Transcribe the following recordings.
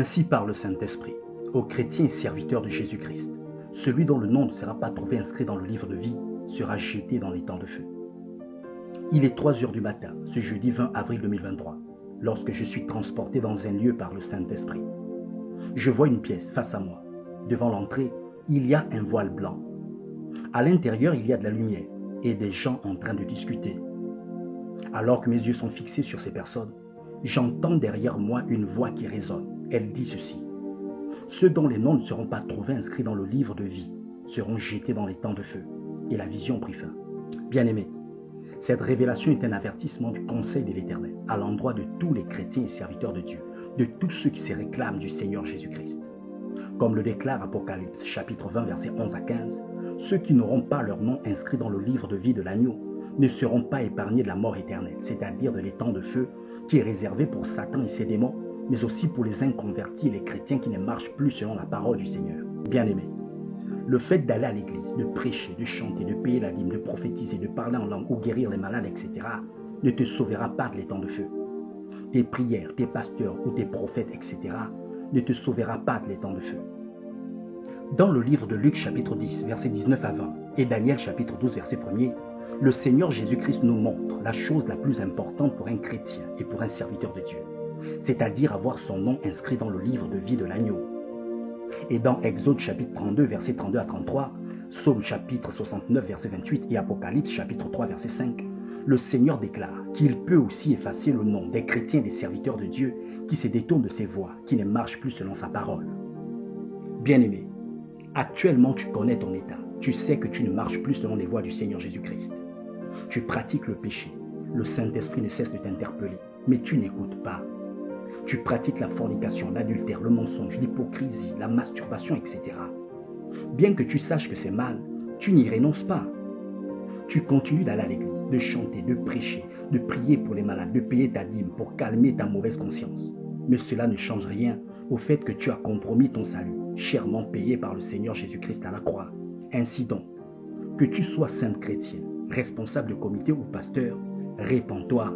Ainsi parle le Saint-Esprit, aux chrétiens et serviteurs de Jésus-Christ. Celui dont le nom ne sera pas trouvé inscrit dans le livre de vie sera jeté dans les temps de feu. Il est 3 heures du matin, ce jeudi 20 avril 2023, lorsque je suis transporté dans un lieu par le Saint-Esprit. Je vois une pièce face à moi. Devant l'entrée, il y a un voile blanc. À l'intérieur, il y a de la lumière et des gens en train de discuter. Alors que mes yeux sont fixés sur ces personnes, j'entends derrière moi une voix qui résonne. Elle dit ceci: ceux dont les noms ne seront pas trouvés inscrits dans le livre de vie seront jetés dans les temps de feu. Et la vision prit fin. Bien-aimés, cette révélation est un avertissement du conseil de l'Éternel à l'endroit de tous les chrétiens et serviteurs de Dieu, de tous ceux qui se réclament du Seigneur Jésus-Christ. Comme le déclare Apocalypse, chapitre 20, versets 11 à 15, ceux qui n'auront pas leur nom inscrit dans le livre de vie de l'agneau ne seront pas épargnés de la mort éternelle, c'est-à-dire de l'étang de feu qui est réservé pour Satan et ses démons, mais aussi pour les inconvertis et les chrétiens qui ne marchent plus selon la parole du Seigneur. Bien-aimés, le fait d'aller à l'église, de prêcher, de chanter, de payer la dîme, de prophétiser, de parler en langue ou guérir les malades, etc., ne te sauvera pas de l'étang de feu. Tes prières, tes pasteurs ou tes prophètes, etc., ne te sauvera pas de l'étang de feu. Dans le livre de Luc chapitre 10, versets 19 à 20, et Daniel chapitre 12, verset 1er, le Seigneur Jésus-Christ nous montre la chose la plus importante pour un chrétien et pour un serviteur de Dieu, c'est-à-dire avoir son nom inscrit dans le livre de vie de l'agneau. Et dans Exode chapitre 32, versets 32 à 33, Psaume chapitre 69, verset 28 et Apocalypse chapitre 3, verset 5, le Seigneur déclare qu'il peut aussi effacer le nom des chrétiens et des serviteurs de Dieu qui se détournent de ses voies, qui ne marchent plus selon sa parole. Bien-aimé, actuellement tu connais ton état. Tu sais que tu ne marches plus selon les voies du Seigneur Jésus-Christ. Tu pratiques le péché. Le Saint-Esprit ne cesse de t'interpeller, mais tu n'écoutes pas. Tu pratiques la fornication, l'adultère, le mensonge, l'hypocrisie, la masturbation, etc. Bien que tu saches que c'est mal, tu n'y renonces pas. Tu continues d'aller à l'église, de chanter, de prêcher, de prier pour les malades, de payer ta dîme pour calmer ta mauvaise conscience. Mais cela ne change rien au fait que tu as compromis ton salut, chèrement payé par le Seigneur Jésus-Christ à la croix. Ainsi donc, que tu sois saint chrétien, responsable de comité ou pasteur, répands-toi,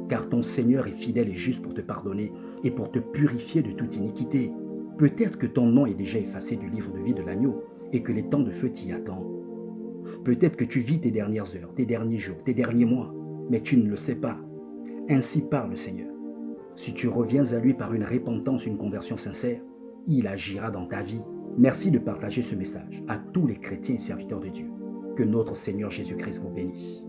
car ton Seigneur est fidèle et juste pour te pardonner et pour te purifier de toute iniquité. Peut-être que ton nom est déjà effacé du livre de vie de l'agneau et que les temps de feu t'y attendent. Peut-être que tu vis tes dernières heures, tes derniers jours, tes derniers mois, mais tu ne le sais pas. Ainsi parle le Seigneur. Si tu reviens à lui par une repentance, une conversion sincère, il agira dans ta vie. Merci de partager ce message à tous les chrétiens et serviteurs de Dieu. Que notre Seigneur Jésus-Christ vous bénisse.